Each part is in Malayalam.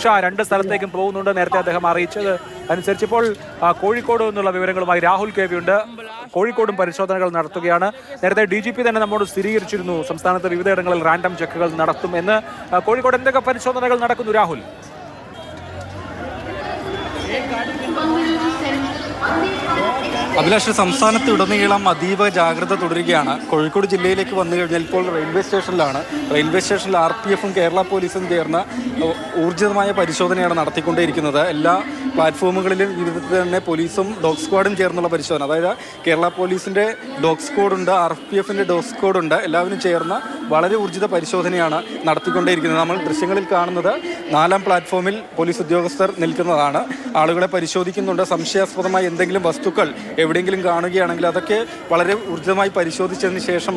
ഷാ രണ്ട് സ്ഥലത്തേക്കും പോകുന്നുണ്ട്. നേരത്തെ അദ്ദേഹം അറിയിച്ചത് അനുസരിച്ച് ഇപ്പോൾ കോഴിക്കോട് നിന്നുള്ള വിവരങ്ങളുമായി രാഹുൽ കെ വി ഉണ്ട്. കോഴിക്കോടും പരിശോധനകൾ നടത്തുകയാണ്. നേരത്തെ DGP തന്നെ നമ്മോട് സ്ഥിരീകരിച്ചിരുന്നു സംസ്ഥാനത്ത് വിവിധയിടങ്ങളിൽ റാൻഡം ചെക്കുകൾ നടത്തും എന്ന്. കോഴിക്കോട് എന്തൊക്കെ പരിശോധനകൾ നടക്കുന്നു രാഹുൽ? അഭിലാഷ്, സംസ്ഥാനത്ത് ഉടനീളം അതീവ ജാഗ്രത തുടരുകയാണ്. കോഴിക്കോട് ജില്ലയിലേക്ക് വന്നു കഴിഞ്ഞാൽ ഇപ്പോൾ റെയിൽവേ സ്റ്റേഷനിലാണ്. റെയിൽവേ സ്റ്റേഷനിൽ RPF-ഉം കേരള പോലീസും ചേർന്ന് ഊർജിതമായ പരിശോധനയാണ് നടത്തിക്കൊണ്ടേയിരിക്കുന്നത്. എല്ലാ പ്ലാറ്റ്ഫോമുകളിലും ഇത് തന്നെ പോലീസും ഡോഗ് സ്ക്വാഡും ചേർന്നുള്ള പരിശോധന. അതായത് കേരള പോലീസിൻ്റെ ഡോഗ് സ്ക്വാഡുണ്ട്, RPF-ന്റെ ഡോഗ് സ്ക്വാഡുണ്ട്. എല്ലാവരും ചേർന്ന് വളരെ ഊർജിത പരിശോധനയാണ് നടത്തിക്കൊണ്ടേയിരിക്കുന്നത്. നമ്മൾ ദൃശ്യങ്ങളിൽ കാണുന്നത് 4-ാം പ്ലാറ്റ്ഫോമിൽ പോലീസ് ഉദ്യോഗസ്ഥർ നിൽക്കുന്നതാണ്. ആളുകളെ പരിശോധിക്കുന്നുണ്ട്. സംശയാസ്പദമായ എന്തെങ്കിലും വസ്തുക്കൾ എവിടെയെങ്കിലും കാണുകയാണെങ്കിൽ അതൊക്കെ വളരെ ഊർജിതമായി പരിശോധിച്ചതിന് ശേഷം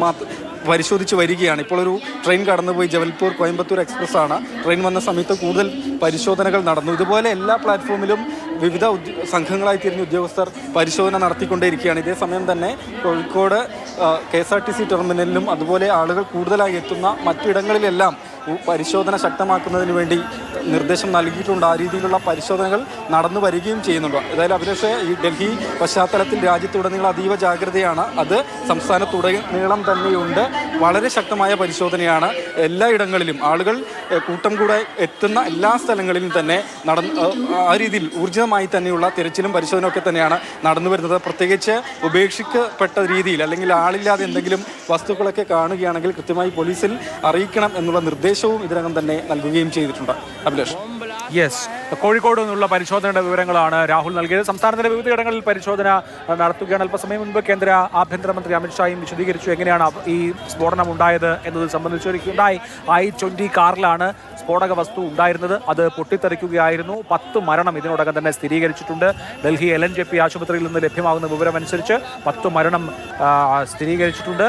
പരിശോധിച്ച് വരികയാണ്. ഇപ്പോൾ ഒരു ട്രെയിൻ കടന്നുപോയി, ജബൽപൂർ കോയമ്പത്തൂർ എക്സ്പ്രസ് ആണ്. ട്രെയിൻ വന്ന സമയത്ത് കൂടുതൽ പരിശോധനകൾ നടന്നു. ഇതുപോലെ എല്ലാ പ്ലാറ്റ്ഫോമിലും വിവിധ സംഘങ്ങളായി തിരിഞ്ഞ് ഉദ്യോഗസ്ഥർ പരിശോധന നടത്തിക്കൊണ്ടേയിരിക്കുകയാണ്. ഇതേ സമയം തന്നെ കോഴിക്കോട് KSRTC ടെർമിനലിലും അതുപോലെ ആളുകൾ കൂടുതലായി എത്തുന്ന മറ്റിടങ്ങളിലെല്ലാം പരിശോധന ശക്തമാക്കുന്നതിന് വേണ്ടി നിർദ്ദേശം നൽകിയിട്ടുണ്ട്. ആ രീതിയിലുള്ള പരിശോധനകൾ നടന്നു വരികയും ചെയ്യുന്നുണ്ട്. ഏതായാലും അഭിലാഷ്, ഈ ഡൽഹി പശ്ചാത്തലത്തിൽ രാജ്യത്തുടനീളം അതീവ ജാഗ്രതയാണ്. അത് സംസ്ഥാനത്തുടനീളം തന്നെയുണ്ട്. വളരെ ശക്തമായ പരിശോധനയാണ് എല്ലായിടങ്ങളിലും. ആളുകൾ കൂട്ടം കൂടെ എത്തുന്ന എല്ലാ സ്ഥലങ്ങളിലും തന്നെ ആ രീതിയിൽ ഊർജിതമായി തന്നെയുള്ള തിരച്ചിലും പരിശോധനയൊക്കെ തന്നെയാണ് നടന്നു വരുന്നത്. പ്രത്യേകിച്ച് ഉപേക്ഷിക്കപ്പെട്ട രീതിയിൽ അല്ലെങ്കിൽ ആളില്ലാതെ എന്തെങ്കിലും വസ്തുക്കളൊക്കെ കാണുകയാണെങ്കിൽ കൃത്യമായി പോലീസിൽ അറിയിക്കണം എന്നുള്ള നിർദ്ദേശവും ഇതിനകം തന്നെ നൽകുകയും ചെയ്തിട്ടുണ്ട്. അഭിലാഷ്. യെസ്, കോഴിക്കോട് നിന്നുള്ള പരിശോധനയുടെ വിവരങ്ങളാണ് രാഹുൽ നൽകിയത്. സംസ്ഥാനത്തിന്റെ വിവിധയിടങ്ങളിൽ പരിശോധന നടത്തുകയാണ്. അല്പസമയം മുൻപ് കേന്ദ്ര ആഭ്യന്തരമന്ത്രി അമിത്ഷായും വിശദീകരിച്ചു എങ്ങനെയാണ് ഈ സ്ഫോടനം ഉണ്ടായത് എന്നത് സംബന്ധിച്ചൊരിക്കുണ്ടായി. I-20 കാറിലാണ് സ്ഫോടക വസ്തു ഉണ്ടായിരുന്നത്. അത് പൊട്ടിത്തെറിക്കുകയായിരുന്നു. 10 മരണം ഇതിനോടകം തന്നെ സ്ഥിരീകരിച്ചിട്ടുണ്ട്. ഡൽഹി LNJP ആശുപത്രിയിൽ നിന്ന് ലഭ്യമാകുന്ന വിവരമനുസരിച്ച് 10 മരണം സ്ഥിരീകരിച്ചിട്ടുണ്ട്.